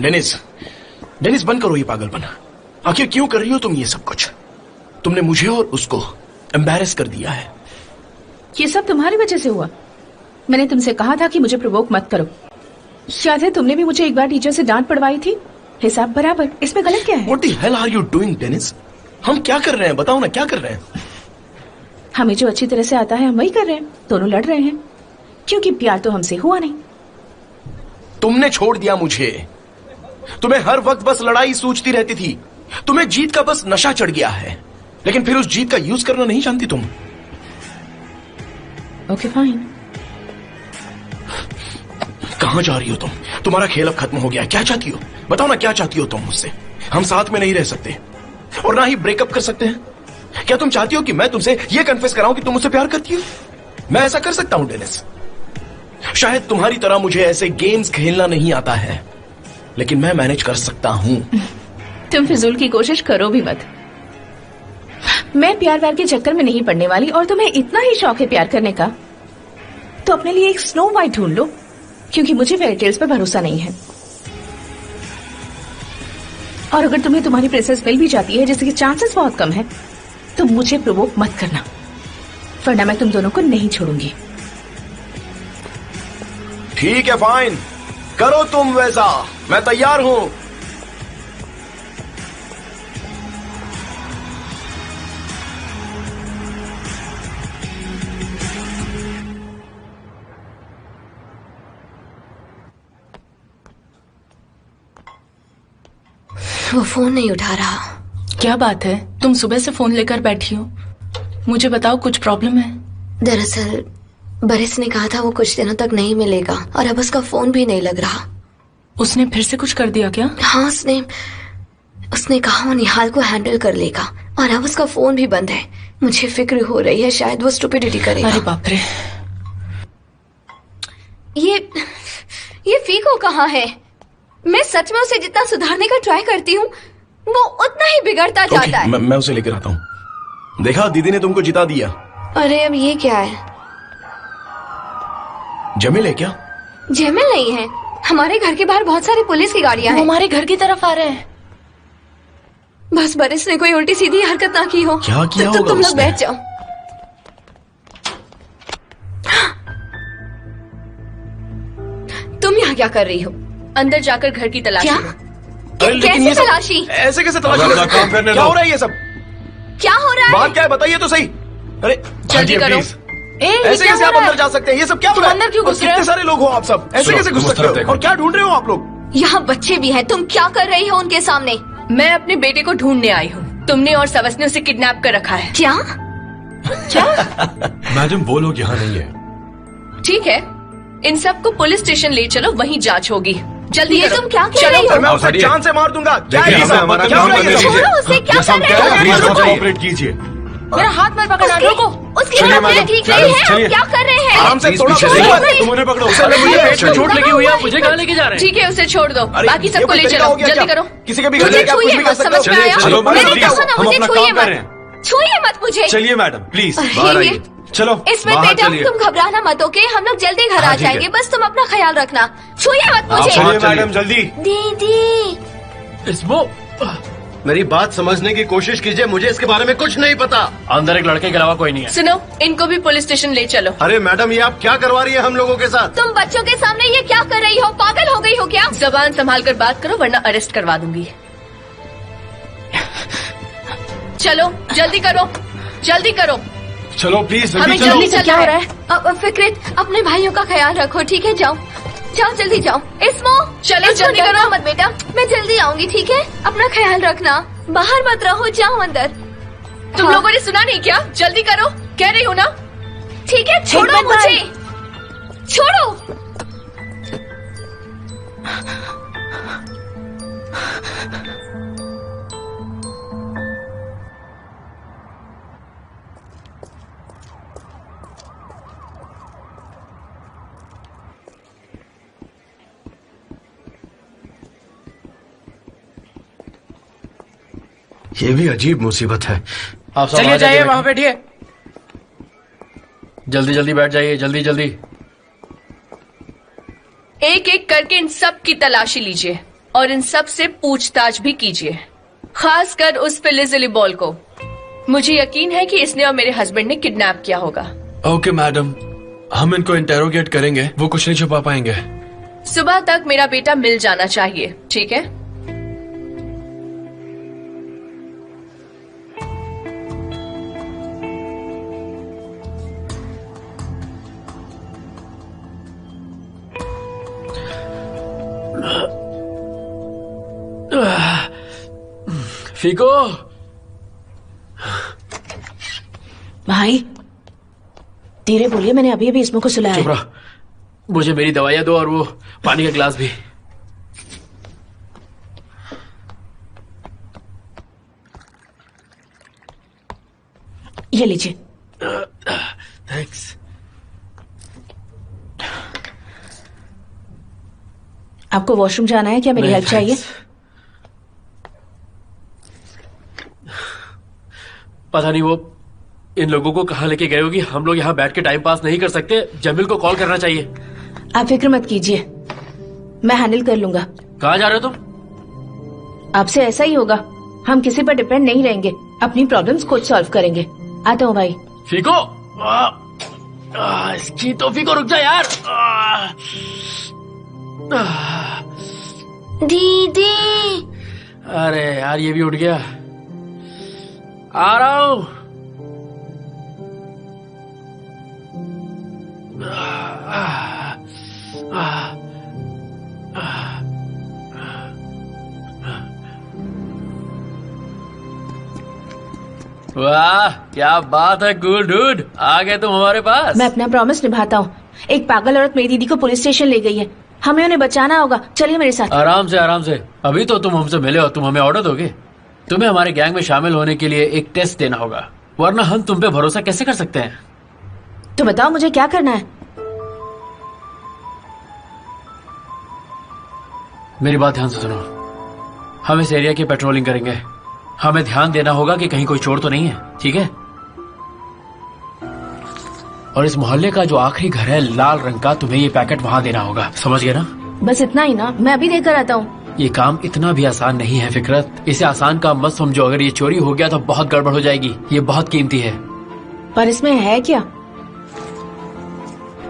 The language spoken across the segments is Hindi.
डेनिस, डेनिस बंद करो ये पागलपन। आखिर क्यों कर रही हो तुम ये सब कुछ? तुमने मुझे और उसको एम्बैरेस कर दिया है। ये सब तुम्हारी वजह से हुआ। मैंने तुमसे कहा था कि मुझे प्रोवोक मत करो। याद है तुमने भी मुझे एक बार टीचर से डांट पड़वाई थी। हिसाब बराबर, इसमें गलत क्या है? What the hell are you doing, Dennis? हम क्या कर रहे हैं बताओ ना, क्या कर रहे हैं? हमें जो अच्छी तरह से आता है हम वही कर रहे हैं। दोनों लड़ रहे हैं क्योंकि प्यार तो हमसे हुआ नहीं। तुमने छोड़ दिया मुझे। तुम्हें हर वक्त बस लड़ाई सूझती रहती थी। तुम्हें जीत का बस नशा चढ़ गया है, लेकिन फिर उस जीत का यूज करना नहीं जानती तुम। Okay fine. कहां जा रही हो तुम? तुम्हारा खेल अब खत्म हो गया। क्या चाहती हो बताओ ना, क्या चाहती हो तुम मुझसे? हम साथ में नहीं रह सकते और ना ही ब्रेकअप कर सकते हैं। क्या तुम चाहती हो कि मैं तुमसे यह कन्फेस कराऊं कि तुम मुझसे प्यार करती हो? मैं ऐसा कर सकता हूं डेनिस। शायद तुम्हारी तरह मुझे ऐसे गेम्स खेलना नहीं आता है, लेकिन मैं मैनेज कर सकता हूं। तुम फिजूल की कोशिश करो भी मत। मैं प्यार व्यार के चक्कर में नहीं पड़ने वाली। और तुम्हें इतना ही शौक है प्यार करने का तो अपने लिए एक स्नो वाइट ढूंढ लो, क्योंकि मुझे फेयरी टेल्स पर भरोसा नहीं है। और अगर तुम्हें तुम्हारी प्रिंसेस मिल भी जाती है, जिसके चांसेस बहुत कम है, तो मुझे प्रोवोक मत करना, वरना मैं तुम दोनों को नहीं छोड़ूंगी। ठीक है फाइन, करो तुम वैसा, मैं तैयार हूं। वो फोन नहीं उठा रहा। क्या बात है, तुम सुबह से फोन लेकर बैठी हो? मुझे बताओ, कुछ प्रॉब्लम है? दरअसल बरिस ने कहा था वो कुछ दिनों तक नहीं मिलेगा और अब उसका फोन भी नहीं लग रहा। उसने फिर से कुछ कर दिया क्या? हाँ, उसने कहा वो निहाल को हैंडल कर लेगा और अब उसका फोन भी बंद है। मुझे फिक्र हो रही है शायद वो स्टुपिडिटी करेगा। अरे बाप रे। ये फीको कहाँ है? मैं सच में उसे जितना सुधारने का ट्राई करती हूँ वो उतना ही बिगड़ता जाता है। मैं उसे लेकर आता हूँ। देखा, दीदी ने तुमको जिता दिया। अरे अब ये क्या है? जमील है क्या? जमील नहीं है। हमारे घर के बाहर बहुत सारी पुलिस की गाड़ियां हैं। हमारे घर की तरफ आ रहे हैं। बस बरिस ने कोई उल्टी सीधी हरकत ना की हो। क्या किया होगा तुम लोग उसने? बैठ जाओ। तुम यहाँ क्या कर रही हो? अंदर जाकर घर की तलाशी क्या? लो। अरे लेकिन कैसे ये सब तलाशी? ऐसे कैसे तलाशी ले सकते हैं? क्या हो रहा है ये सब? क्या हो रहा है? बात क्या है बताइए तो सही। अरे जल्दी करो। ऐसे कैसे आप अंदर जा सकते हैं? ये सब क्या हो रहा है? अंदर क्यों और घुस रहे हो? कितने सारे लोग हो आप सब, ऐसे कैसे घुस सकते हो? और क्या ढूंढ रहे हो आप लोग? यहाँ बच्चे भी हैं। तुम क्या कर रही हो उनके सामने? मैं अपने बेटे को ढूंढने आई हूँ। तुमने और सवस ने उसे किडनैप कर रखा है। क्या? मैडम वो लोग यहाँ नहीं है। ठीक है, इन सबको पुलिस स्टेशन ले चलो, वहीं जांच होगी। जल्दी ये करो। तुम क्या कह रही हो? मैं उसे जान से मार दूंगा। क्या है ये सब? हमारा क्या हो रहा है ये सब? छोड़ो उसे। क्या कर रहे हो? प्लीज रुको। कोऑपरेट कीजिए। मेरा हाथ मत पकड़ना, रोको। उसकी चलिए हालत मैडम, ठीक मैडम, नहीं है। चलिए। आप क्या कर रहे हैं? आराम से, प्लीज थोड़ा पीछे सा से- ऊपर। तुम उन्हें पकड़ो। उसे मुझे पेट में चोट लगी हुई है। मुझे कहाँ लेके जा रहे हैं? ठीक है, उसे छोड़ दो। अरे, बाकी ये सबको कोई ले तरीका चलो, हो गया जल्दी क्या? करो। किसी के भी मुझे घर क्या छूइए कुछ भी कर मत, सकते समझ हो? में आया? चलो मैडम, मैंने प्लीज, कहा ना हम मुझे अपना छूइए काम कर रहे मत। हैं। छूइए मत मुझे। चलिए मैडम, प्लीज ये- बाहर आइए। चलो इसमें बाहर बेटा चलिए। तुम घबराना मत, ओके? हम लोग जल्दी घर आ हाँ, ठीक है। जाएंगे। बस तुम अपना ख्याल रखना। छूइए मत आप मुझे। चलिए मैडम, जल्दी। दीदी इसमो, मेरी बात समझने की कोशिश कीजिए। मुझे इसके बारे में कुछ नहीं पता। अंदर एक लड़के के अलावा कोई नहीं है। सुनो, इनको भी पुलिस स्टेशन ले चलो। अरे मैडम, ये आप क्या करवा रही है हम लोगों के साथ? तुम बच्चों के सामने ये क्या कर रही हो? पागल हो गई हो क्या? जबान संभाल कर बात करो, वरना अरेस्ट करवा दूंगी। चलो जल्दी करो, जल्दी करो। चलो प्लीज हमें जल्दी जल्दी चलो। चलना है। फिक्रित, अपने भाइयों का ख्याल रखो, ठीक है? जाओ जाओ, जल्दी जाओ। इसमो, चलो, जल्दी डरना करो। मत बेटा, मैं जल्दी आऊंगी, ठीक है? अपना ख्याल रखना, बाहर मत रहो, जाओ अंदर। तुम हाँ। लोगों ने सुना नहीं क्या? जल्दी करो, कह रही हूँ ना। ठीक है, छोड़ो मिनट मुझे, छोड़ो। ये भी अजीब मुसीबत है। आप सब चलिए आ जाइए, जाइए, वहाँ बैठिए। जल्दी जल्दी बैठ जाइए, जल्दी जल्दी। एक एक करके इन सब की तलाशी लीजिए। और इन सब से पूछताछ भी कीजिए, खासकर उस फिलिजिली बॉल को। मुझे यकीन है कि इसने और मेरे हस्बैंड ने किडनैप किया होगा। ओके मैडम, हम इनको इंटेरोगेट करेंगे, वो कुछ नहीं छुपा पाएंगे। सुबह तक मेरा बेटा मिल जाना चाहिए, ठीक है? फीको, भाई धीरे बोलिए, मैंने अभी अभी इसमें को सुलाया चुप है। रहो। मुझे मेरी दवाइयां दो और वो पानी का गिलास भी। ये लीजिए। थैंक्स। आपको वॉशरूम जाना है क्या? मेरी नहीं, हेल्प चाहिए? thanks। पता नहीं वो इन लोगों को कहाँ लेके गए होगी। हम लोग यहाँ बैठ के टाइम पास नहीं कर सकते। जमील को कॉल करना चाहिए। आप फिक्र मत कीजिए, मैं हैंडल कर लूंगा। कहाँ जा रहे हो तुम? आपसे ऐसा ही होगा, हम किसी पर डिपेंड नहीं रहेंगे, अपनी प्रॉब्लम्स खुद सॉल्व करेंगे। आता हूँ भाई। फीको, इसकी तो फीको, रुक जा यार। दीदी। अरे यार, ये भी उठ गया। आ रहा हूँ। वाह, क्या बात है, गुड डूड, आ गए तुम हमारे पास। मैं अपना प्रॉमिस निभाता हूँ। एक पागल औरत मेरी दीदी को पुलिस स्टेशन ले गई है, हमें उन्हें बचाना होगा। चलिए मेरे साथ। आराम से आराम से, अभी तो तुम हमसे मिले हो, तुम हमें ऑर्डर दोगे? तुम्हें हमारे गैंग में शामिल होने के लिए एक टेस्ट देना होगा, वरना हम तुम पे भरोसा कैसे कर सकते हैं? तो बताओ मुझे क्या करना है? मेरी बात ध्यान से सुनो। हम इस एरिया की पेट्रोलिंग करेंगे। हमें ध्यान देना होगा कि कहीं कोई चोर तो नहीं है, ठीक है? और इस मोहल्ले का जो आखिरी घर है लाल रंग का, तुम्हें ये पैकेट वहां देना होगा, समझ गए ना? बस इतना ही ना, मैं अभी देकर आता हूँ। ये काम इतना भी आसान नहीं है फिकरत, इसे आसान काम मत समझो। अगर ये चोरी हो गया तो बहुत गड़बड़ हो जाएगी, ये बहुत कीमती है। पर इसमें है क्या?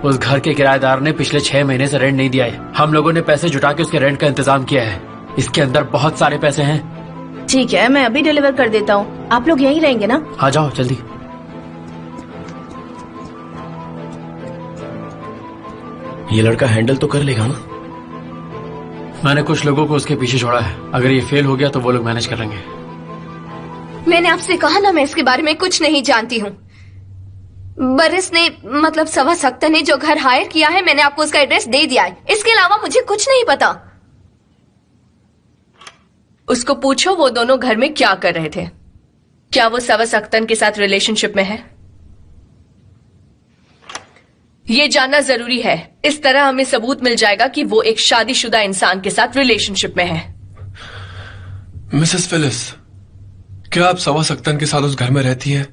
उस घर के किराएदार ने पिछले 6 महीने से रेंट नहीं दिया है। हम लोगों ने पैसे जुटा के उसके रेंट का इंतजाम किया है। इसके अंदर बहुत सारे पैसे हैं। ठीक है, मैं अभी डिलीवर कर देता हूँ। आप लोग यहीं रहेंगे ना? आ जाओ जल्दी। ये लड़का हैंडल तो कर लेगा ना? मैंने कुछ लोगों को उसके पीछे छोड़ा है, अगर ये फेल हो गया तो वो लोग मैनेज कर लेंगे। मैंने आपसे कहा ना, मैं इसके बारे में कुछ नहीं जानती हूँ। बरिस ने, मतलब सवा अख्तर ने जो घर हायर किया है, मैंने आपको उसका एड्रेस दे दिया है। इसके अलावा मुझे कुछ नहीं पता। उसको पूछो वो दोनों घर में क्या कर रहे थे। क्या वो सवस अख्तर के साथ रिलेशनशिप में है? ये जानना जरूरी है। इस तरह हमें सबूत मिल जाएगा कि वो एक शादीशुदा इंसान के साथ रिलेशनशिप में है। मिसेस फिलिस, क्या आप सवा अख्तर के साथ उस घर में रहती हैं?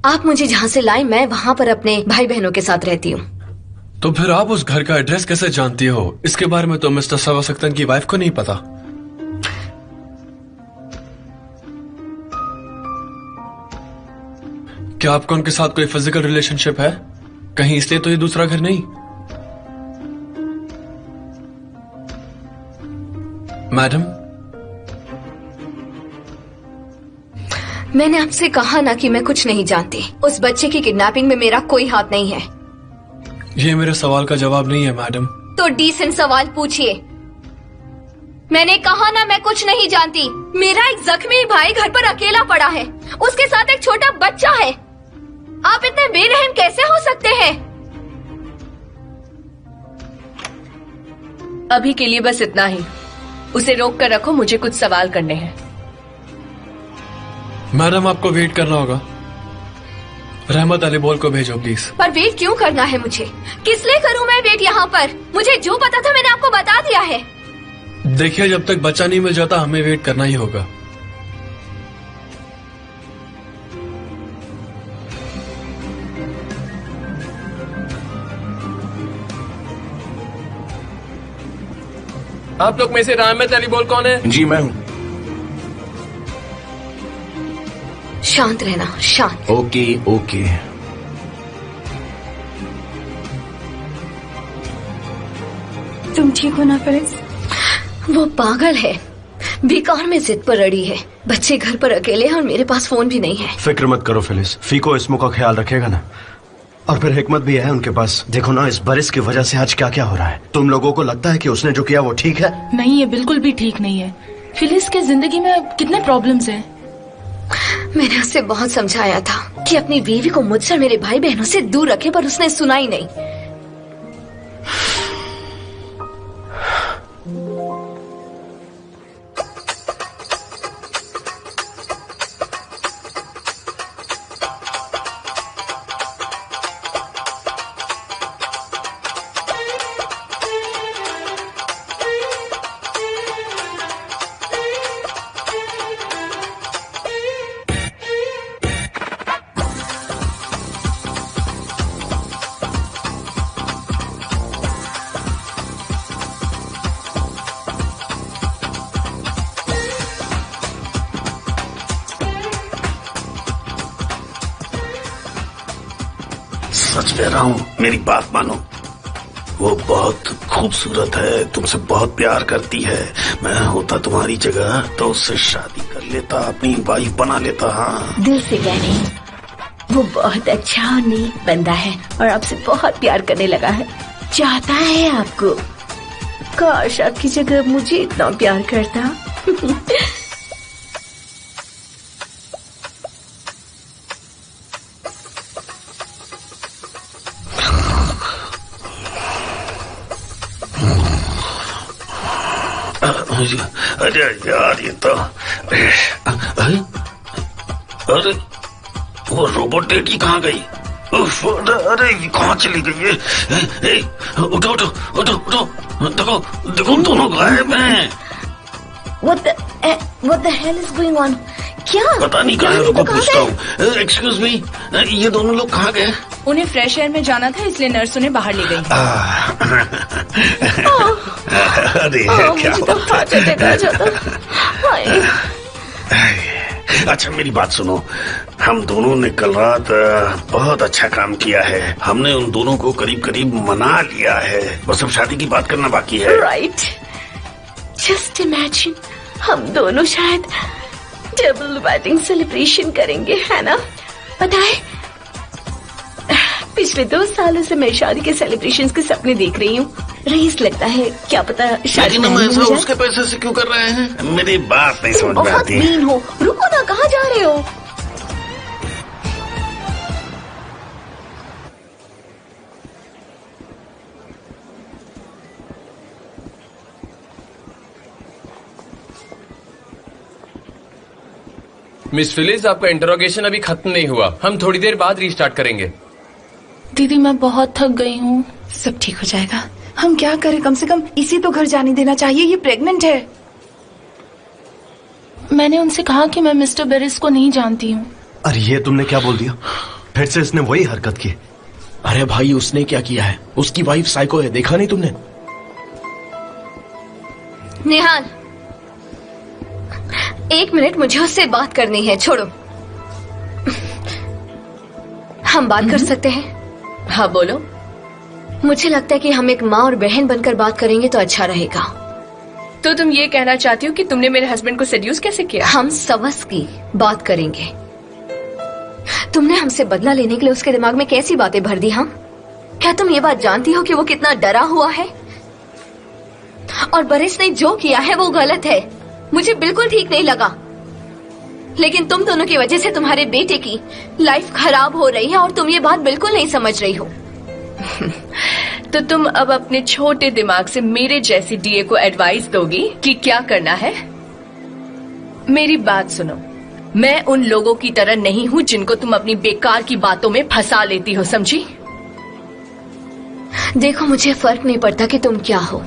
आप मुझे जहां से लाए, मैं वहां पर अपने भाई बहनों के साथ रहती हूँ। तो फिर आप उस घर का एड्रेस कैसे जानती हो? इसके बारे में तो मिस्टर सवा अख्तर की वाइफ को नहीं पता। क्या आपका उनके साथ कोई फिजिकल रिलेशनशिप है? कहीं इसलिए तो ये दूसरा घर नहीं? मैडम, मैंने आपसे कहा ना कि मैं कुछ नहीं जानती। उस बच्चे की किडनैपिंग में मेरा कोई हाथ नहीं है। ये मेरे सवाल का जवाब नहीं है मैडम। तो डिसेंट सवाल पूछिए। मैंने कहा ना, मैं कुछ नहीं जानती। मेरा एक जख्मी भाई घर पर अकेला पड़ा है, उसके साथ एक छोटा बच्चा है। आप इतने बेरहम कैसे हो सकते हैं? अभी के लिए बस इतना ही। उसे रोक कर रखो, मुझे कुछ सवाल करने हैं। मैडम, आपको वेट करना होगा। रहमत अली बोल को भेजो प्लीज। पर वेट क्यों करना है मुझे? किस लिए करूं मैं वेट यहाँ पर? मुझे जो पता था मैंने आपको बता दिया है। देखिए, जब तक बच्चा नहीं मिल जाता हमें वेट करना ही होगा। आप लोग में से रहमत अली बोल कौन है? जी मैं हूँ। शांत रहना, शांत। Okay okay. तुम ठीक हो ना फिलिस? वो पागल है, बेकार में जिद पर अड़ी है। बच्चे घर पर अकेले हैं और मेरे पास फोन भी नहीं है। फिक्र मत करो फिलिस, फीको इसमो का ख्याल रखेगा ना। और फिर हिकमत भी है उनके पास। देखो ना इस बारिश की वजह से आज क्या क्या हो रहा है। तुम लोगों को लगता है कि उसने जो किया वो ठीक है? नहीं, ये बिल्कुल भी ठीक नहीं है। फिलिस के जिंदगी में कितने प्रॉब्लम्स हैं। मैंने उसे बहुत समझाया था कि अपनी बीवी को मुझसे और मेरे भाई बहनों से दूर रखे, पर उसने सुना ही नहीं। सच कह रहा हूँ, मेरी बात मानो। वो बहुत खूबसूरत है, तुमसे बहुत प्यार करती है। मैं होता तुम्हारी जगह तो उससे शादी कर लेता, अपनी वाइफ बना लेता। हाँ, दिल से कह रही, वो बहुत अच्छा और नेक बंदा है और आपसे बहुत प्यार करने लगा है, चाहता है आपको। काश आपकी जगह मुझे इतना प्यार करता। अरे यार ये तो अरे वो रोबोट लेडी कहाँ गई? उफ, अरे ये कहाँ चली गई है? उठो उठो उठो उठो, देखो देखो दोनों गायब हैं। What the hell is going on? क्या? पता नहीं कहाँ है, रुको पूछता हूँ। एक्सक्यूज मी, ये दोनों लोग कहाँ गए? उन्हें फ्रेश एयर में जाना था, इसलिए नर्स उन्हें बाहर ले गई। अरे क्या मुझे तो हार्ट अटैक आ जाता। अच्छा मेरी बात सुनो, हम दोनों ने कल रात बहुत अच्छा काम किया है। हमने उन दोनों को करीब करीब मना लिया है, बस अब शादी की बात करना बाकी है। राइट, जस्ट इमेजिन हम दोनों शायद डबल वेडिंग सेलिब्रेशन करेंगे, है ना? पता है पिछले 2 सालों से मैं शादी के सेलिब्रेशंस के सपने देख रही हूँ। रईस लगता है, क्या पता शादी लेकिन हम ऐसा उसके पैसे से क्यों कर रहे हैं? मेरी बात नहीं समझ में बहुत आती। मीन हो। रुको ना, कहाँ जा रहे हो? मिस फिलिस, आपका इंटरोगेशन अभी खत्म नहीं हुआ, हम थोड़ी देर बाद रीस्टार्ट करेंगे। दीदी मैं बहुत थक गई हूँ। सब ठीक हो जाएगा। हम क्या करें, कम से कम इसी तो घर जाने देना चाहिए। ये प्रेग्नेंट है। मैंने उनसे कहा कि मैं मिस्टर बेरिस को नहीं जानती हूँ। अरे ये तुमने क्या बोल दिया? फिर से इसने वही हरकत की। अरे भाई उसने क्या किया है? उसकी वाइफ साइको है, देखा नहीं तुमने? निहाल, 1 मिनट, मुझे उससे बात करनी है। छोड़ो, हम बात कर सकते हैं? हाँ बोलो। मुझे लगता है कि हम एक माँ और बहन बनकर बात करेंगे तो अच्छा रहेगा। तो तुम ये कहना चाहती हो कि तुमने मेरे हस्बैंड को सेड्यूस कैसे किया? हम सवस की बात करेंगे। तुमने हमसे बदला लेने के लिए उसके दिमाग में कैसी बातें भर दी? हाँ, क्या तुम ये बात जानती हो कि वो कितना डरा हुआ है? और बरिस ने जो किया है वो गलत है, मुझे बिल्कुल ठीक नहीं लगा। लेकिन तुम दोनों की वजह से तुम्हारे बेटे की लाइफ खराब हो रही है और तुम ये बात बिल्कुल नहीं समझ रही हो। तो तुम अब अपने छोटे दिमाग से मेरे जैसी डीए को एडवाइस दोगी कि क्या करना है? मेरी बात सुनो, मैं उन लोगों की तरह नहीं हूँ जिनको तुम अपनी बेकार की बातों में फंसा लेती हो, समझी? देखो, मुझे फर्क नहीं पड़ता कि तुम क्या हो।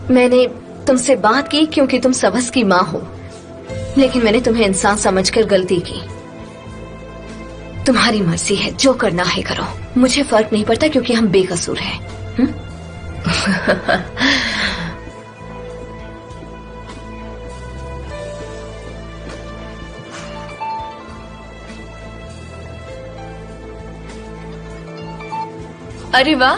मैंने तुमसे बात की क्योंकि तुम सबस की माँ हो, लेकिन मैंने तुम्हें इंसान समझकर गलती की। तुम्हारी मर्जी है, जो करना है करो, मुझे फर्क नहीं पड़ता क्योंकि हम बेकसूर हैं। अरे वाह,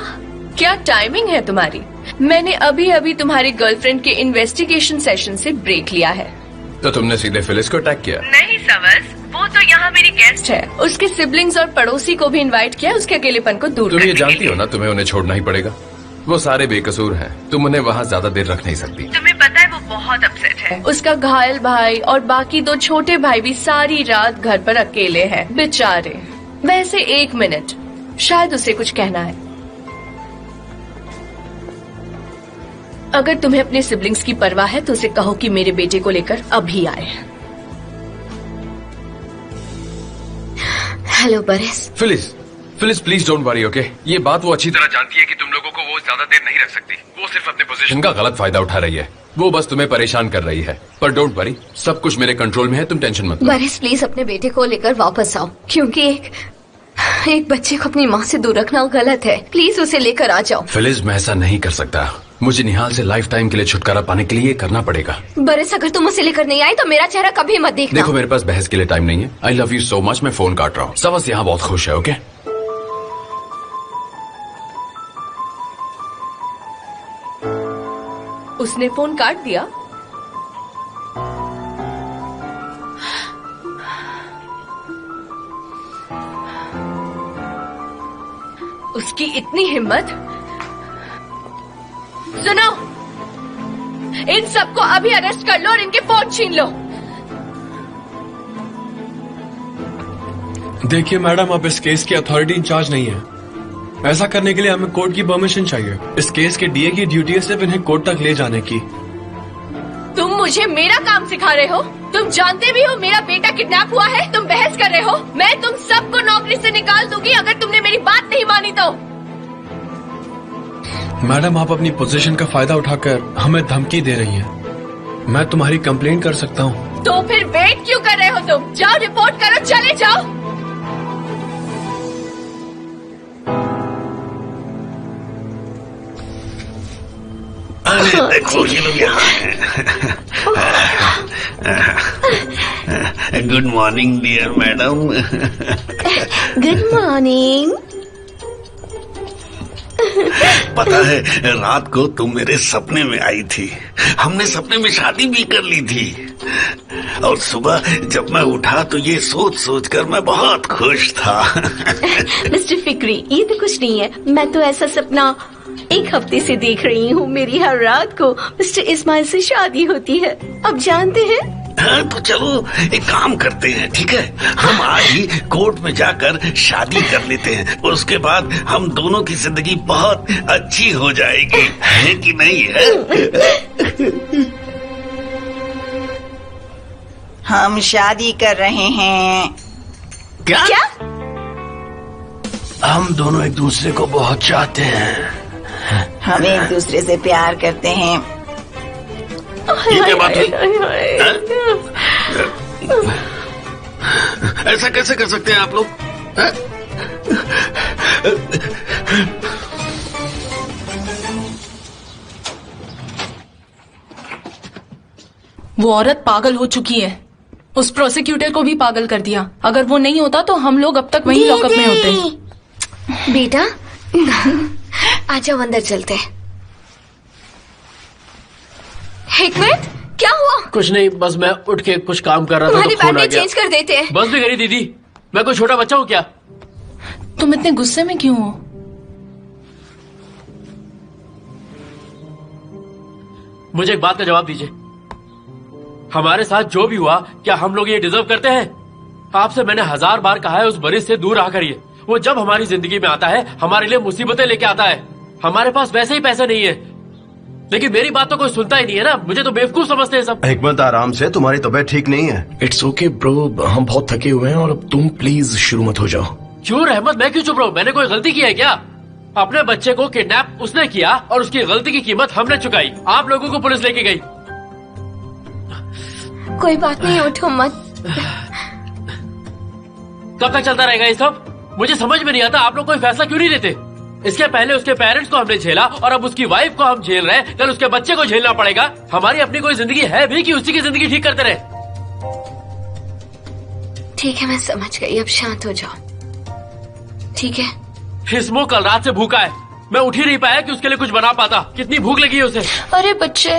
क्या टाइमिंग है तुम्हारी। मैंने अभी अभी तुम्हारी गर्लफ्रेंड के इन्वेस्टिगेशन सेशन से ब्रेक लिया है। तो तुमने सीधे फिलिस को अटैक किया? नहीं सवस, वो तो यहाँ मेरी गेस्ट है। उसके सिबलिंग्स और पड़ोसी को भी इनवाइट किया उसके अकेलेपन को दूर तुम ये करने के जानती लिए। हो ना, तुम्हें उन्हें छोड़ना ही पड़ेगा। वो सारे बेकसूर हैं, तुम उन्हें वहाँ ज्यादा देर रख नहीं सकती। तुम्हें पता है वो बहुत अपसेट है। उसका घायल भाई और बाकी 2 छोटे भाई भी सारी रात घर पर अकेले हैं, बेचारे। वैसे 1 मिनट, शायद उसे कुछ कहना है। अगर तुम्हें अपने सिबलिंग्स की परवाह है तो उसे कहो कि मेरे बेटे को लेकर अभी आए। हेलो बरिस। Phyllis, Phyllis please don't worry, okay? ये बात वो अच्छी तरह जानती है कि तुम लोगों को वो ज्यादा देर नहीं रख सकती। वो सिर्फ अपने पोजीशन का गलत फायदा उठा रही है। वो बस तुम्हें परेशान कर रही है। पर डोंट वरी, सब कुछ मेरे कंट्रोल में है, तुम टेंशन मत लो। बरिस प्लीज अपने बेटे को लेकर वापस आओ, क्योंकि एक बच्चे को अपनी माँ से दूर रखना गलत है। प्लीज उसे लेकर आ जाओ। फिलिस, मैं ऐसा नहीं कर सकता। मुझे निहाल से लाइफ टाइम के लिए छुटकारा पाने के लिए ये करना पड़ेगा। बरिस अगर तुम उसे लेकर नहीं आए तो मेरा चेहरा कभी मत देखना। देखो, मेरे पास बहस के लिए टाइम नहीं है। I love you so much. मैं फोन काट रहा हूँ। सवस यहाँ बहुत खुश है, ओके? उसने फोन काट दिया। उसकी इतनी हिम्मत। सुनो, इन सबको अभी अरेस्ट कर लो और इनके फोन छीन लो। देखिए मैडम, अब इस केस की अथॉरिटी इंचार्ज नहीं है। ऐसा करने के लिए हमें कोर्ट की परमिशन चाहिए। इस केस के डीए की ड्यूटी है सिर्फ इन्हें कोर्ट तक ले जाने की। तुम मुझे मेरा काम सिखा रहे हो? तुम जानते भी हो मेरा बेटा किडनैप हुआ है। तुम बहस कर रहे हो? मैं तुम सबको नौकरी से निकाल दूंगी अगर तुमने मेरी बात नहीं मानी तो। मैडम, आप अपनी पोजीशन का फायदा उठाकर हमें धमकी दे रही हैं। मैं तुम्हारी कंप्लेंट कर सकता हूँ। तो फिर वेट क्यों कर रहे हो तुम? जाओ रिपोर्ट करो, चले जाओ। अरे देखो, ये लोग यहाँ हैं। Good morning dear madam. Good morning. पता है, रात को तुम मेरे सपने में आई थी। हमने सपने में शादी भी कर ली थी। और सुबह जब मैं उठा तो ये सोच सोच कर मैं बहुत खुश था। मिस्टर फिक्री, ये तो कुछ नहीं है। मैं तो ऐसा सपना 1 हफ्ते से देख रही हूँ। मेरी हर रात को मिस्टर इस्माइल से शादी होती है। अब जानते हैं? हाँ, तो चलो एक काम करते हैं, ठीक है? हम आज ही कोर्ट में जाकर शादी कर लेते हैं। उसके बाद हम दोनों की जिंदगी बहुत अच्छी हो जाएगी, है कि नहीं है? हम शादी कर रहे हैं। क्या? हम दोनों एक दूसरे को बहुत चाहते हैं। हम एक दूसरे से प्यार करते हैं। ये क्या बात हुई? ऐसा कैसे कर सकते हैं आप लोग? हैं? वो औरत पागल हो चुकी है। उस प्रोसिक्यूटर को भी पागल कर दिया। अगर वो नहीं होता तो हम लोग अब तक वहीं लॉकअप में होते। बेटा आ जाओ, अंदर चलते हैं। हिकमत, क्या हुआ? कुछ नहीं, बस मैं उठ के कुछ काम कर रहा था तुम्हारी तो फोन आ बैटरी गया। चेंज कर देते हैं। बस भी करी दीदी, मैं कोई छोटा बच्चा हूँ क्या? तुम इतने गुस्से में क्यों हो? मुझे एक बात का जवाब दीजिए। हमारे साथ जो भी हुआ, क्या हम लोग ये डिजर्व करते हैं? आपसे मैंने 1000 बार कहा है उस बरिस से दूर रहा करिए। वो जब हमारी जिंदगी में आता है हमारे लिए मुसीबतें लेके आता है। हमारे पास वैसे ही पैसे नहीं है, लेकिन मेरी बात तो कोई सुनता ही नहीं है ना। मुझे तो बेवकूफ समझते हैं सब। हिकमत, आराम से, तुम्हारी तबीयत ठीक नहीं है। इट्स ओके ब्रो, हम बहुत थके हुए हैं और अब तुम प्लीज शुरू मत हो जाओ। क्यों रहमत, मैं क्यों चुप रहा हूँ? मैंने कोई गलती की है क्या? अपने बच्चे को किडनैप उसने किया और उसकी गलती की कीमत हमने चुकाई। आप लोगों को पुलिस लेके गई। कोई बात नहीं, उठो मत। कब तक चलता रहेगा ये सब? मुझे समझ में नहीं आता आप लोग कोई फैसला क्यों नहीं लेते। इसके पहले उसके पेरेंट्स को हमने झेला और अब उसकी वाइफ को हम झेल रहे हैं। कल उसके बच्चे को झेलना पड़ेगा। हमारी अपनी कोई जिंदगी है भी कि उसी की जिंदगी ठीक करते रहे? ठीक है, मैं समझ गई, अब शांत हो जाओ, ठीक है? हिस्मो कल रात से भूखा है, मैं उठ ही नहीं पाया कि उसके लिए कुछ बना पाता। कितनी भूख लगी है उसे। अरे बच्चे,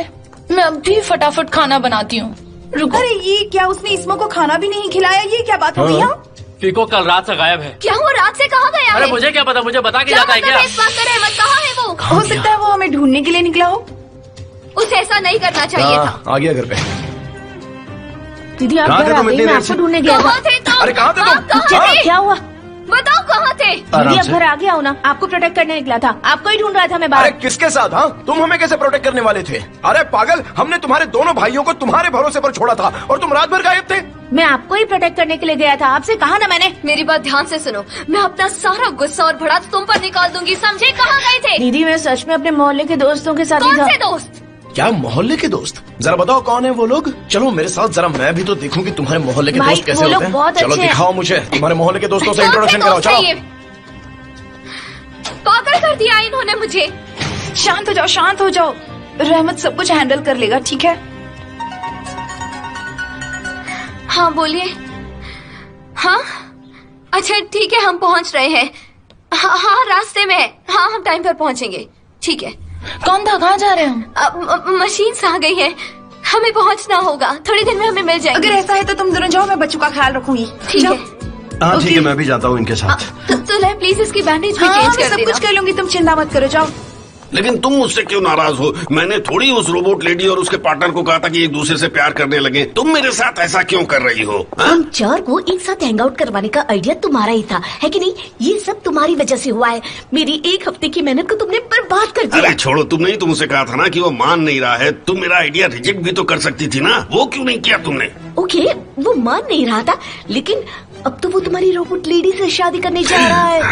मैं अब भी फटाफट खाना बनाती हूँ, रुको। अरे ये क्या, उसने इसमो को खाना भी नहीं खिलाया? ये क्या बात हो गई? हाँ? फीको कल रात से गायब है। क्या वो रात से कहाँ गया अरे है? मुझे क्या पता, मुझे बता के क्या जाता है मतलब क्या? है इस बात का? रहमत कहाँ है वो? हो सकता है वो हमें ढूंढने के लिए निकला हो। उसे ऐसा नहीं करना चाहिए था। आ गया घर पे। दीदी आप कहाँ घर थे आ तुम गई, इतनी मैं देर आपको से? ढूंढने गया था। कहाँ थे तुम? अरे कहाँ थे तुम? आप कहाँ थे? क्या हुआ? बताओ कहाँ थे? दीदी आराम अब से। घर आ गया हो ना, आपको प्रोटेक्ट करने निकला था, आपको ही ढूंढ रहा था मैं अरे बाहर। किसके साथ? हाँ, तुम हमें कैसे प्रोटेक्ट करने वाले थे? अरे पागल, हमने तुम्हारे दोनों भाइयों को तुम्हारे भरोसे पर छोड़ा था और तुम रात भर गायब थे। मैं आपको ही प्रोटेक्ट करने के लिए गया था, आपसे कहा ना मैंने। मेरी बात ध्यान से सुनो, मैं अपना सारा गुस्सा और भड़ास तुम पर निकाल दूंगी, समझे? कहाँ गए थे? दीदी मैं सच में अपने मोहल्ले के दोस्तों के साथ ही कौन था। से दोस्त? क्या मोहल्ले के दोस्त? जरा बताओ कौन है वो लोग? चलो मेरे साथ, जरा मैं भी तो देखूं कि तुम्हारे मोहल्ले के भाई, दोस्त कैसे वो लोग होते हैं। बहुत चलो अच्छे हैं। दिखाओ मुझे तुम्हारे मोहल्ले के दोस्तों से कौन से इंट्रोडक्शन कराओ। दोस्त हैं चलो। ये? पागल कर दिया इन्होंने मुझे। शांत हो जाओ, शांत हो जाओ। रहमत सब कुछ हैंडल कर लेगा, ठीक है? हाँ बोलिए। हाँ अच्छा ठीक है, हम पहुंच रहे हैं। हाँ रास्ते में है। हाँ हम टाइम पर पहुंचेंगे। ठीक है। कौन था, कहाँ जा रहे हो? अब मशीन आ गई है, हमें पहुंचना होगा। थोड़ी देर में हमें मिल जाएगी। अगर ऐसा है तो तुम दोनों जाओ, मैं बच्चों का ख्याल रखूंगी। ठीक जाओ। है। हाँ ठीक ओके। है, मैं भी जाता हूँ इनके साथ। तो ले प्लीज इसकी बैंडेज भी हाँ चेंज मैं कर सब देना। कुछ कर लूंगी, तुम चिंता मत करो, जाओ। लेकिन तुम मुझसे क्यों नाराज हो? मैंने थोड़ी उस रोबोट लेडी और उसके पार्टनर को कहा था कि एक दूसरे से प्यार करने लगे। तुम मेरे साथ ऐसा क्यों कर रही हो? हाँ? हम चार को एक साथ हैंग आउट करवाने का आइडिया तुम्हारा ही था, है कि नहीं? ये सब तुम्हारी वजह से हुआ है। मेरी एक हफ्ते की मेहनत को तुमने बर्बाद कर दिया। अरे छोड़ो, तुमने ही तो मुझसे कहा था ना कि वो मान नहीं रहा है। तुम मेरा आइडिया रिजेक्ट भी तो कर सकती थी ना, वो क्यों नहीं किया तुमने? ओके, वो मान नहीं रहा था, लेकिन अब तो वो तुम्हारी रोबोट लेडी से शादी करने जा रहा है।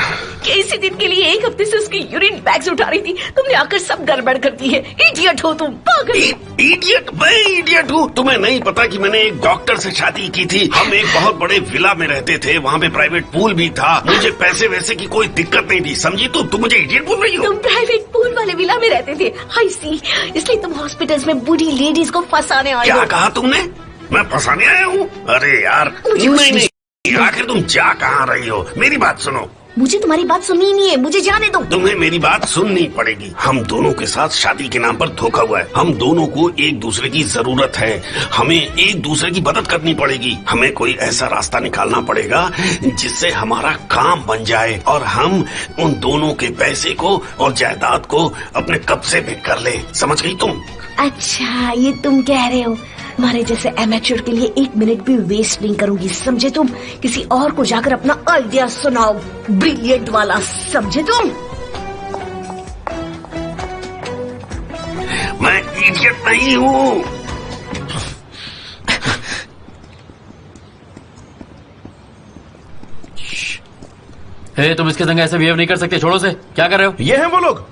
किसी दिन के लिए एक हफ्ते से उसकी यूरिन बैग्स उठा रही थी, तुमने आकर सब गड़बड़ कर दी है। इडियट हो तुम, पागल। इडियट? मैं इडियट हूँ? तुम्हें नहीं पता कि मैंने एक डॉक्टर से शादी की थी। हम एक बहुत बड़े विला में रहते थे, वहाँ पे प्राइवेट पूल भी था। मुझे पैसे वैसे की कोई दिक्कत नहीं थी, समझी? तुम मुझे इडियट बोल रही हो? तुम प्राइवेट पूल वाले विला में रहते थे, आई सी। इसलिए तुम हॉस्पिटल्स में बूढ़ी लेडीज को फंसाने आए क्या हो। कहा तुमने? मैं फंसाने आया हूँ? अरे यार मुझे नहीं, आखिर तुम जा कहाँ रही हो? मेरी बात सुनो। मुझे तुम्हारी बात सुननी नहीं है, मुझे जाने दो। तुम्हें मेरी बात सुननी पड़ेगी। हम दोनों के साथ शादी के नाम पर धोखा हुआ है। हम दोनों को एक दूसरे की जरूरत है। हमें एक दूसरे की मदद करनी पड़ेगी। हमें कोई ऐसा रास्ता निकालना पड़ेगा जिससे हमारा काम बन जाए और हम उन दोनों के पैसे को और जायदाद को अपने कब्जे में कर ले। समझ गई तुम? अच्छा, ये तुम कह रहे हो। तुम्हारे जैसे एमेच्योर के लिए एक मिनट भी वेस्ट नहीं करूंगी, समझे तुम? किसी और को जाकर अपना आइडिया सुनाओ, ब्रिलियंट वाला, समझे तुम? मैं इडियट नहीं हूँ। हे, तुम इसके संग ऐसे बिहेव नहीं कर सकते, छोड़ो से। क्या कर रहे हो? ये हैं वो लोग।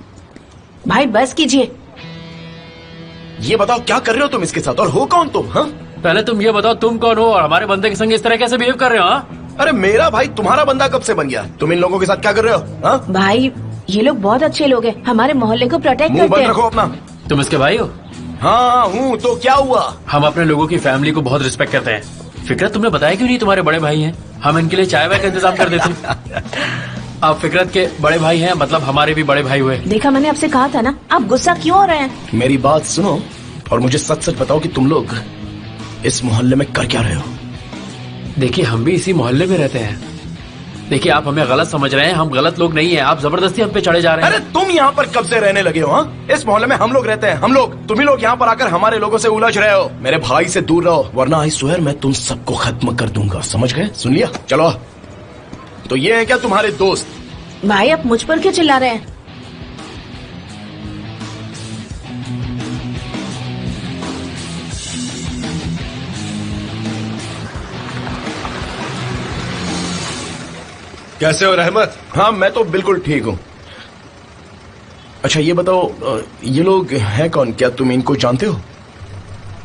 भाई बस कीजिए। ये बताओ क्या कर रहे हो तुम इसके साथ, और हो कौन तुम? हाँ, पहले तुम ये बताओ, तुम कौन हो और हमारे बंदे के संग इस तरह कैसे बिहेव कर रहे हो? हाँ? अरे मेरा भाई तुम्हारा बंदा कब से बन गया? तुम इन लोगों के साथ क्या कर रहे हो? हाँ, भाई ये लोग बहुत अच्छे लोग हैं, हमारे मोहल्ले को प्रोटेक्ट मुंह करते बंद रखो हैं। अपना। तुम इसके भाई हो? हाँ हूँ, तो क्या हुआ? हम अपने लोगों की फैमिली को बहुत रिस्पेक्ट करते हैं। फिकरत, तुमने बताया क्यों नहीं तुम्हारे बड़े भाई हैं? हम इनके लिए चाय वाय का इंतजाम कर देते। आप फिकरत के बड़े भाई हैं, मतलब हमारे भी बड़े भाई हुए। देखा, मैंने आपसे कहा था ना, आप गुस्सा क्यों हो रहे हैं? मेरी बात सुनो और मुझे सच सच बताओ कि तुम लोग इस मोहल्ले में कर क्या रहे हो? देखिए, हम भी इसी मोहल्ले में रहते हैं। देखिए, आप हमें गलत समझ रहे हैं, हम गलत लोग नहीं हैं। आप जबरदस्ती हम पे चढ़े जा रहे अरे हैं। तुम यहाँ पर कब से रहने लगे हो? हाँ, इस मोहल्ले में हम लोग रहते हैं, हम लोग। तुम ही लोग यहाँ पर आकर हमारे लोगों से उलझ रहे हो। मेरे भाई से दूर रहो, वरना आई स्वेयर मैं तुम सबको खत्म कर दूंगा। समझ गए? सुन लिया? चलो। तो ये है क्या तुम्हारे दोस्त? भाई आप मुझ पर क्यों चिल्ला रहे हैं? कैसे हो रहमत? हाँ मैं तो बिल्कुल ठीक हूँ। अच्छा ये बताओ, ये लोग हैं कौन? क्या तुम इनको जानते हो?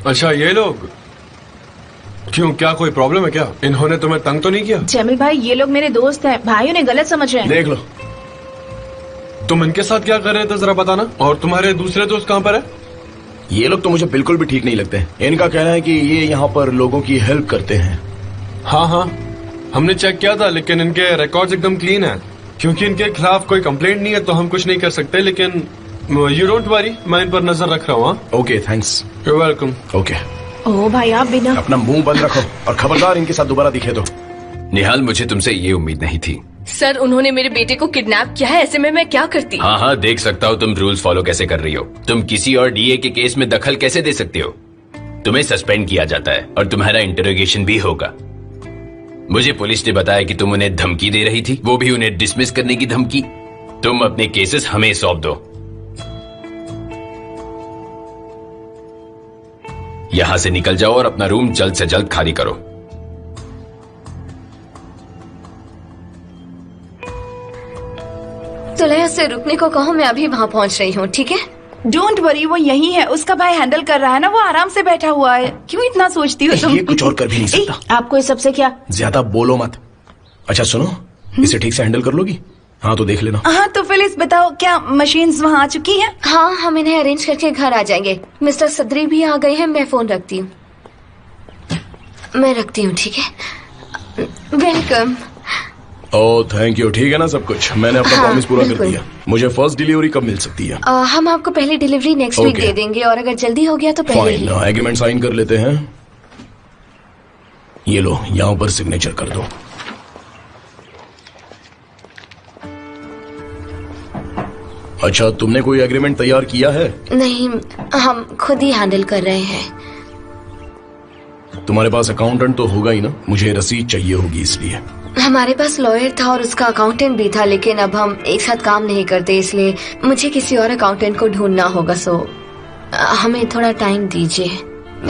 अच्छा ये लोग क्यों, क्या कोई प्रॉब्लम है क्या? इन्होंने तुम्हें तंग तो नहीं किया? जमील भाई ये लोग मेरे दोस्त हैं, भाई उन्हें गलत समझ रहे हैं। देख लो। तुम इनके साथ क्या कर रहे थे जरा बताना। और तुम्हारे दूसरे दोस्त कहाँ पर है? ये लोग तो मुझे बिल्कुल भी ठीक नहीं लगते। इनका कहना है कि ये यहाँ पर लोगों की हेल्प करते हैं। हाँ हाँ, हमने चेक किया था, लेकिन इनके रिकॉर्ड्स एकदम क्लीन है। क्योंकि इनके खिलाफ कोई कंप्लेंट नहीं है तो हम कुछ नहीं कर सकते, लेकिन यू डोंट वरी, मैं इन पर नजर रख रहा हूँ। Okay thanks. You welcome. Okay ओ भाई आप बिना अपना मुंह बंद रखो और खबरदार इनके साथ दोबारा दिखे तो। निहाल, मुझे तुमसे ये उम्मीद नहीं थी। सर, उन्होंने मेरे बेटे को किडनैप किया है, ऐसे में मैं क्या करती? हाँ हाँ, देख सकता हूँ तुम रूल्स फॉलो कैसे कर रही हो। तुम किसी और डीए के केस में दखल कैसे दे सकते हो? तुम्हें सस्पेंड किया जाता है और तुम्हारा इंटरोगेशन भी होगा। मुझे पुलिस ने बताया कि तुम उन्हें धमकी दे रही थी, वो भी उन्हें डिसमिस करने की धमकी। तुम अपने केसेस हमें सौंप दो। यहां से निकल जाओ और अपना रूम जल्द से जल्द खाली करो। तुलैया से रुकने को कहो, मैं अभी वहां पहुंच रही हूँ, ठीक है? डोंट वरी, वो यही है, उसका भाई हैंडल कर रहा है ना, वो आराम से बैठा हुआ है। क्यों इतना सोचती हो तुम? ये कुछ और कर भी नहीं सकता। आपको इस सबसे क्या? ज्यादा बोलो मत। अच्छा सुनो, इसे ठीक से हैंडल कर लोगी? हाँ तो देख लेना। हाँ तो फिलिस बताओ, क्या मशीन्स वहाँ आ चुकी हैं? हाँ, हम इन्हें अरेंज करके घर आ जाएंगे। मिस्टर सदरी भी आ गए हैं, मैं फोन रखती हूँ। मैं रखती हूँ, ठीक है? वेलकम। Oh thank you. ठीक है ना सब कुछ? मैंने अपना प्रॉमिस पूरा कर दिया। मुझे फर्स्ट डिलीवरी कब मिल सकती है? हम आपको पहली डिलीवरी नेक्स्ट वीक Okay. दे देंगे, और अगर जल्दी हो गया तो पहले ही। फाइन, एग्रीमेंट साइन कर लेते हैं। ये लो, यहाँ पर सिग्नेचर कर दो। अच्छा, तुमने कोई एग्रीमेंट तैयार किया है? नहीं, हम खुद ही हैंडल कर रहे हैं। तुम्हारे पास अकाउंटेंट तो होगा ही ना? मुझे रसीद चाहिए होगी इसलिए। हमारे पास लॉयर था और उसका अकाउंटेंट भी था, लेकिन अब हम एक साथ काम नहीं करते, इसलिए मुझे किसी और अकाउंटेंट को ढूंढना होगा। सो हमें थोड़ा टाइम दीजिए,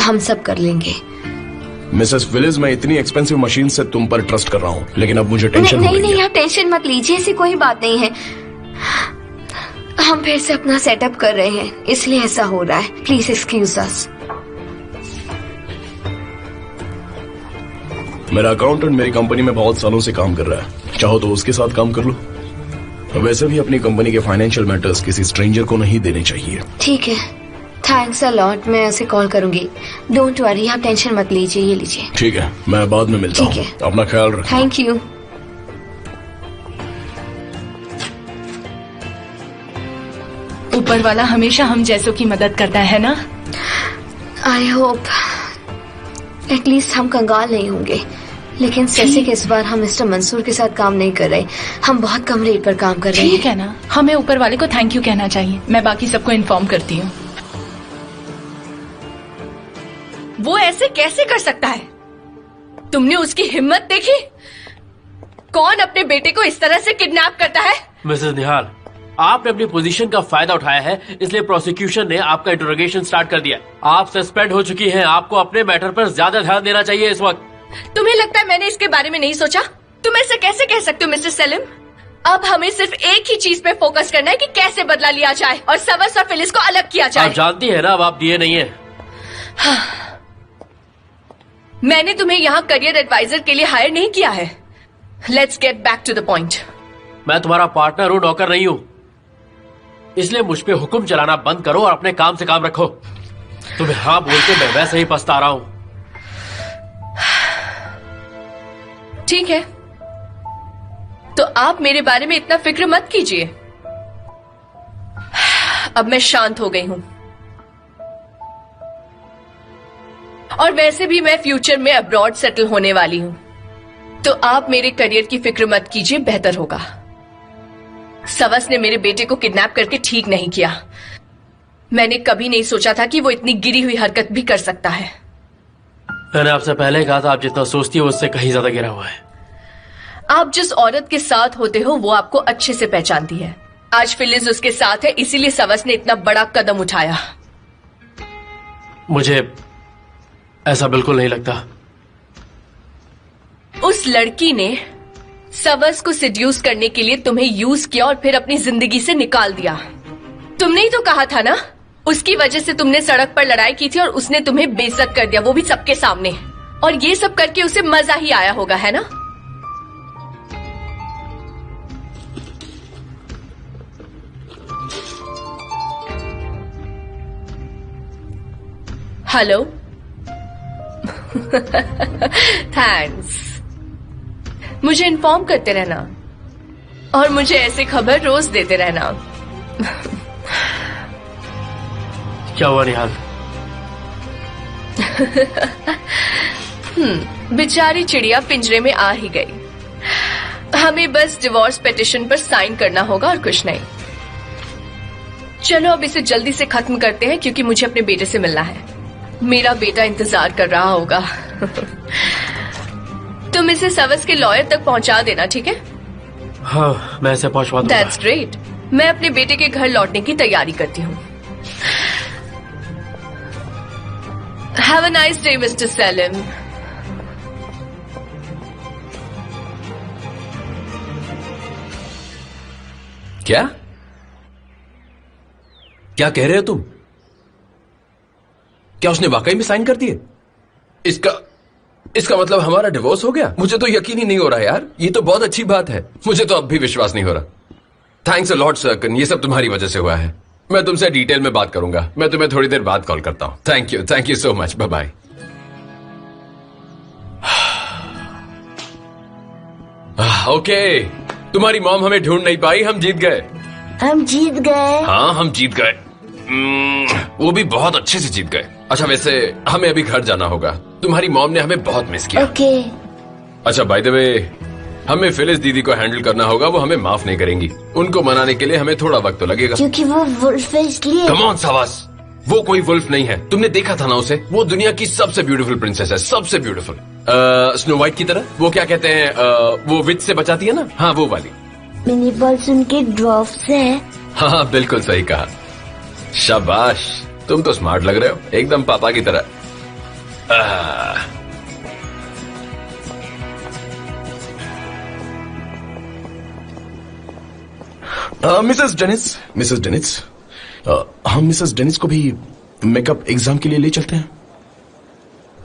हम सब कर लेंगे। मिसेस विलिस, मैं इतनी एक्सपेंसिव मशीन से तुम पर ट्रस्ट कर रहा हूँ, लेकिन अब मुझे टेंशन हो नहीं रही है। आप टेंशन मत लीजिए, ऐसी कोई बात नहीं है। हम फिर से अपना सेटअप कर रहे हैं, इसलिए ऐसा हो रहा है। प्लीज एक्सक्यूज अस। मेरा अकाउंटेंट मेरी कंपनी में बहुत सालों से काम कर रहा है, चाहो तो उसके साथ काम कर लो। वैसे भी अपनी कंपनी के फाइनेंशियल मैटर्स किसी स्ट्रेंजर को नहीं देने चाहिए। ठीक है, थैंक्स अ लॉट, मैं उसे कॉल करूंगी। डोंट वरी, आप टेंशन मत लीजिए, ये लीजिए। ठीक है, मैं बाद में मिलता हूँ। ठीक है। अपना ख्याल रखना। Thank you. ऊपर वाला हमेशा हम जैसों की मदद करता है ना? आई होप एटलीस्ट हम कंगाल नहीं होंगे। लेकिन जैसे कि इस बार हम मिस्टर मंसूर के साथ काम नहीं कर रहे, हम बहुत कम रेट पर काम कर रहे हैं। ठीक है ना, हमें ऊपर वाले को थैंक यू कहना चाहिए। मैं बाकी सबको इन्फॉर्म करती हूँ। वो ऐसे कैसे कर सकता है? तुमने उसकी हिम्मत देखी? कौन अपने बेटे को इस तरह से किडनैप करता है? मिसेस निहाल, आपने अपनी पोजीशन का फायदा उठाया है, इसलिए प्रोसिक्यूशन ने आपका इंटरोगेशन स्टार्ट कर दिया। आप सस्पेंड हो चुकी हैं। आपको अपने मैटर पर ज्यादा ध्यान देना चाहिए इस वक्त। तुम्हें लगता है मैंने इसके बारे में नहीं सोचा? तुम ऐसे कैसे कह सकते हो मिस्टर सलीम? अब हमें सिर्फ एक ही चीज पे फोकस करना है कि कैसे बदला लिया जाए और सवस और फिलिस को अलग किया जाए। आप जानती है ना, अब आप डीए नहीं है। मैंने तुम्हें यहाँ करियर एडवाइजर के लिए हायर नहीं किया है। Let's get back to the point. मैं तुम्हारा पार्टनर हूँ, नौकर नहीं हूँ। इसलिए मुझ पे हुक्म चलाना बंद करो और अपने काम से काम रखो। तुम्हें हाँ बोल के मैं वैसे ही पछता रहा हूँ। ठीक है, तो आप मेरे बारे में इतना फिक्र मत कीजिए। अब मैं शांत हो गई हूं, और वैसे भी मैं फ्यूचर में अब्रॉड सेटल होने वाली हूं, तो आप मेरे करियर की फिक्र मत कीजिए, बेहतर होगा। सवस ने मेरे बेटे को किडनैप करके ठीक नहीं किया। मैंने कभी नहीं सोचा था कि वो इतनी गिरी हुई हरकत भी कर सकता है। मैंने आपसे पहले कहा था, आप जितना सोचती हो उससे कहीं ज्यादा गिरा हुआ है। आप जिस औरत के साथ होते हो वो आपको अच्छे से पहचानती है। आज फिलिस उसके साथ है, इसीलिए सवस ने इतना बड़ा कदम उठाया। मुझे ऐसा बिल्कुल नहीं लगता। उस लड़की ने सवस को सिड्यूस करने के लिए तुम्हें यूज किया और फिर अपनी जिंदगी से निकाल दिया। तुमने ही तो कहा था ना, उसकी वजह से तुमने सड़क पर लड़ाई की थी और उसने तुम्हें बेइज्जत कर दिया, वो भी सबके सामने। और ये सब करके उसे मजा ही आया होगा, है ना? हेलो। थैंक्स। मुझे इन्फॉर्म करते रहना। और मुझे ऐसे खबर रोज देते रहना। क्या हुआ निहाल? बेचारी चिड़िया पिंजरे में आ ही गई। हमें बस डिवोर्स पिटिशन पर साइन करना होगा और कुछ नहीं। चलो अब इसे जल्दी से खत्म करते हैं क्योंकि मुझे अपने बेटे से मिलना है। मेरा बेटा इंतजार कर रहा होगा। तुम इसे सवस के लॉयर तक पहुंचा देना, ठीक है? हाँ, मैं इसे पहुंचवा दूंगा। That's great. मैं अपने बेटे के घर लौटने की तैयारी करती हूँ। Have a nice day mister Selim. क्या क्या कह रहे हो तुम? क्या उसने वाकई में साइन कर दिए? इसका मतलब हमारा डिवोर्स हो गया? मुझे तो यकीन ही नहीं हो रहा यार। ये तो बहुत अच्छी बात है। मुझे तो अब भी विश्वास नहीं हो रहा। थैंक्स अ लॉट सर्कन, ये सब तुम्हारी वजह से हुआ है। मैं तुमसे डिटेल में बात करूंगा। मैं तुम्हें थोड़ी देर बाद कॉल करता हूं। Thank you so much. Bye bye. Okay, तुम्हारी मॉम हमें ढूंढ नहीं पाई। हम जीत गए। हम जीत गए। हाँ, हम जीत गए। वो भी बहुत अच्छे से जीत गए। अच्छा, वैसे हमें अभी घर जाना होगा। तुम्हारी मॉम ने हमें बहुत मिस किया। ओके। अच्छा, बाय द वे, हमें फिलिस दीदी को हैंडल करना होगा। वो हमें माफ नहीं करेंगी। उनको मनाने के लिए हमें थोड़ा वक्त तो लगेगा। क्योंकि वो वुल्फ है इसलिए। कम ऑन सावास, वो कोई वुल्फ नहीं है। तुमने देखा था ना उसे? वो दुनिया की सबसे ब्यूटीफुल प्रिंसेस है, सबसे ब्यूटीफुल। स्नो वाइट की तरह। वो क्या कहते हैं, वो विच से बचाती है ना? हाँ, वो वाली। मिनी बॉल्स उनके ड्वार्फ्स हैं। हाँ, बिल्कुल सही कहा। शाबाश, तुम तो स्मार्ट लग रहे हो, एकदम पापा की तरह। मिसेस डेनिस, हम मिसेस डेनिस को भी मेकअप एग्जाम के लिए ले चलते हैं।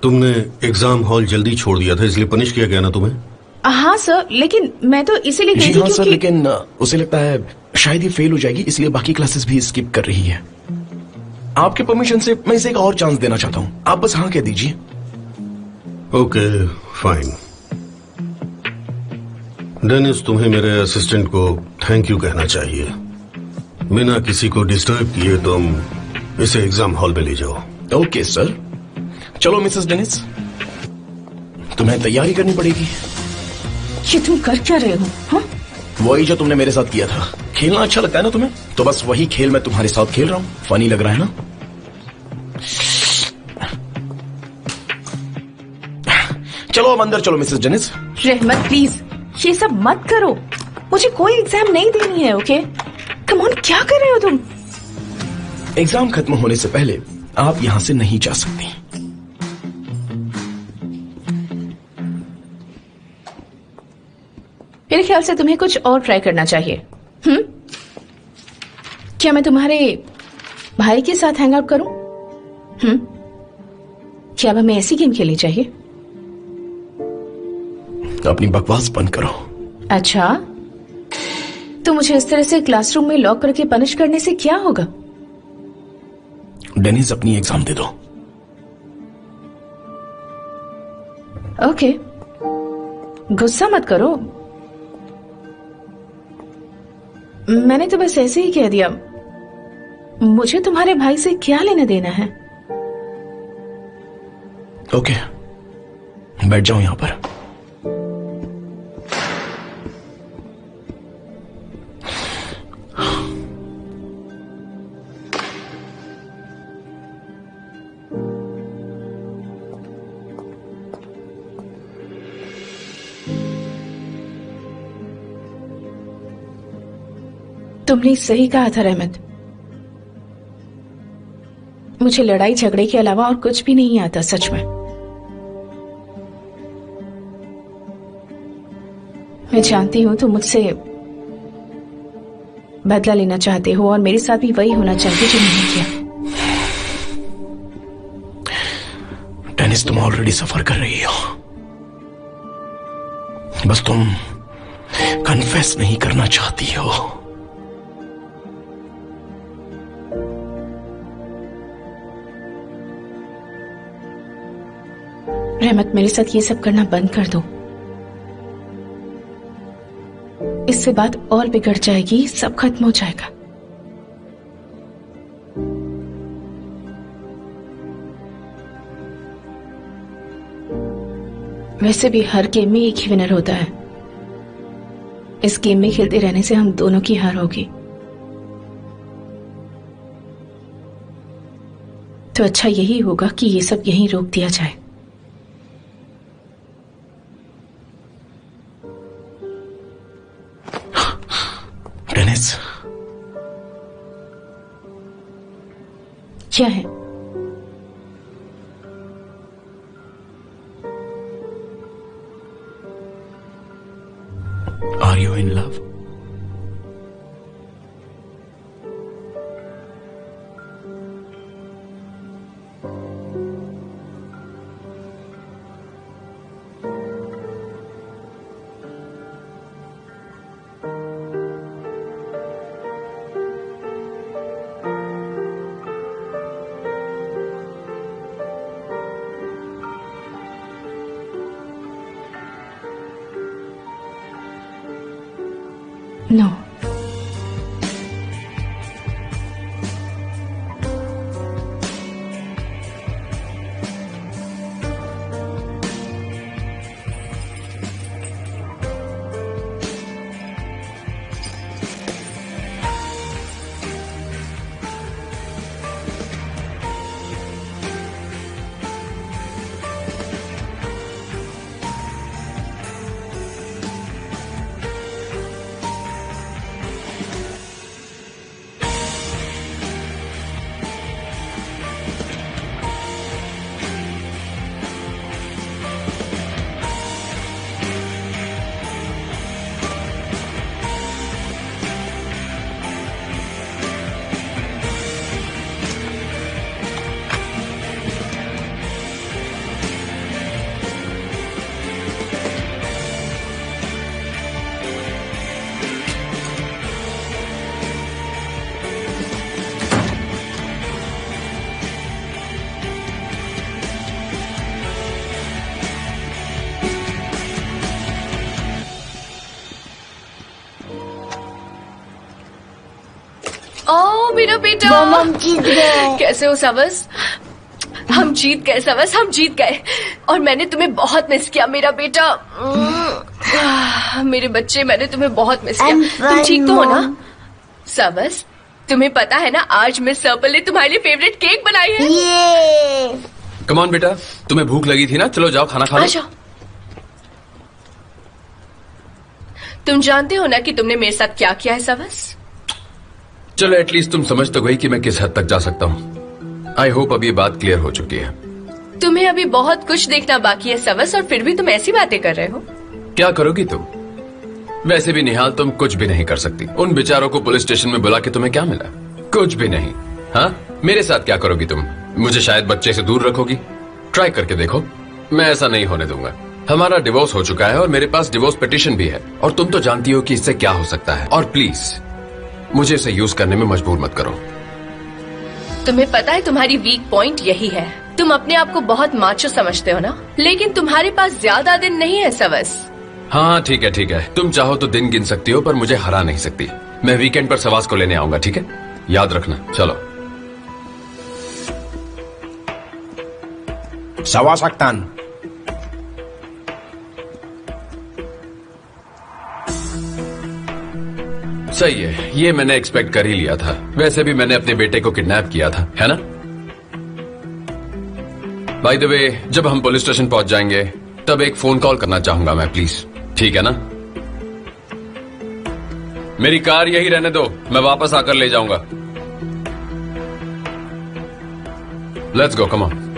तुमने एग्जाम हॉल जल्दी छोड़ दिया था, इसलिए पनिश किया गया ना तुम्हें? हाँ सर, लेकिन मैं तो इसीलिए गई जी थी हाँ सर, क्योंकि लेकिन उसे लगता है शायद ये फेल हो जाएगी, इसलिए बाकी क्लासेस भी स्किप कर रही है। आपके परमिशन से मैं इसे एक और चांस देना चाहता हूँ। आप बस हाँ कह दीजिए। Okay, fine. डेनिस, तुम्हें मेरे असिस्टेंट को थैंक यू कहना चाहिए। बिना किसी को डिस्टर्ब किए तुम इसे एग्जाम हॉल में ले जाओ। Okay sir. चलो मिसेस डेनिस, तुम्हें तैयारी करनी पड़ेगी। ये तुम कर क्या रहे हो? हाँ? वही जो तुमने मेरे साथ किया था। खेलना अच्छा लगता है ना तुम्हें? तो बस वही खेल मैं तुम्हारे साथ खेल रहा हूँ। फनी लग रहा है ना? चलो अब अंदर चलो मिसेस डेनिस। रहमत प्लीज, ये सब मत करो। मुझे कोई एग्जाम नहीं देनी है। ओके, कम ऑन, क्या कर रहे हो तुम? एग्जाम खत्म होने से पहले आप यहां से नहीं जा सकती। मेरे ख्याल से तुम्हें कुछ और ट्राई करना चाहिए। क्या मैं तुम्हारे भाई के साथ हैंग आउट करूं? क्या अब हमें ऐसी गेम खेलनी चाहिए? अपनी बकवास बंद करो। अच्छा, तो मुझे इस तरह से क्लासरूम में लॉक करके पनिश करने से क्या होगा? डेनिस, अपनी एग्जाम दे दो। ओके, गुस्सा मत करो। मैंने तो बस ऐसे ही कह दिया। मुझे तुम्हारे भाई से क्या लेना देना है? ओके, बैठ जाओ यहां पर। तुमने सही कहा था रहमत। मुझे लड़ाई झगड़े के अलावा और कुछ भी नहीं आता, सच में। मैं जानती हूं तुम मुझसे बदला लेना चाहते हो और मेरे साथ भी वही होना चाहिए जो मैंने किया। डेनिस, तुम ऑलरेडी सफर कर रही हो। बस तुम कन्फेस नहीं करना चाहती हो। रहमत, मेरे साथ ये सब करना बंद कर दो। इससे बात और बिगड़ जाएगी, सब खत्म हो जाएगा। वैसे भी हर गेम में एक ही विनर होता है। इस गेम में खेलते रहने से हम दोनों की हार होगी। तो अच्छा यही होगा कि ये सब यहीं रोक दिया जाए। डेनिस, क्या है? Are you in love? No. ओ मेरा बेटा, हम जीत गए। कैसे हो सवस? हम जीत गए सवस, हम जीत गए। और मैंने तुम्हें बहुत मिस किया मेरा बेटा। मेरे बच्चे, मैंने तुम्हें बहुत मिस किया। तुम ठीक तो हो ना सवस? तुम्हें पता है ना, आज मिस सर्पल ने तुम्हारे लिए फेवरेट केक बनाई है। कम ऑन बेटा, तुम्हें भूख लगी थी ना? चलो जाओ खाना खा लो। अच्छा, तुम जानते हो ना कि तुमने मेरे साथ क्या किया है सवस? चलो एटलीस्ट तुम समझ तो गई कि मैं किस हद तक जा सकता हूँ। आई होप अब ये बात क्लियर हो चुकी है। तुम्हें अभी बहुत कुछ देखना बाकी है सवस, और फिर भी तुम ऐसी बातें कर रहे हो। क्या करोगी तुम? वैसे भी निहाल, तुम कुछ भी नहीं कर सकती। उन बेचारों को पुलिस स्टेशन में बुला के तुम्हें क्या मिला? कुछ भी नहीं। हाँ, मेरे साथ क्या करोगी तुम? मुझे शायद बच्चे से दूर रखोगी? ट्राई करके देखो, मैं ऐसा नहीं होने दूंगा। हमारा डिवोर्स हो चुका है और मेरे पास डिवोर्स पिटीशन भी है, और तुम तो जानती हो कि इससे क्या हो सकता है। और प्लीज मुझे इसे यूज करने में मजबूर मत करो। तुम्हें पता है तुम्हारी वीक पॉइंट यही है। तुम अपने आप को बहुत माचो समझते हो ना, लेकिन तुम्हारे पास ज्यादा दिन नहीं है सवस। हाँ ठीक है ठीक है, तुम चाहो तो दिन गिन सकती हो, पर मुझे हरा नहीं सकती। मैं वीकेंड पर सवास को लेने आऊंगा, ठीक है? याद रखना। चलो। सवास अख्तान। सही है, ये मैंने एक्सपेक्ट कर ही लिया था। वैसे भी मैंने अपने बेटे को किडनैप किया था, है ना? बाय द वे, जब हम पुलिस स्टेशन पहुंच जाएंगे तब एक फोन कॉल करना चाहूंगा मैं, प्लीज। ठीक है ना? मेरी कार यही रहने दो, मैं वापस आकर ले जाऊंगा। Let's go, come on.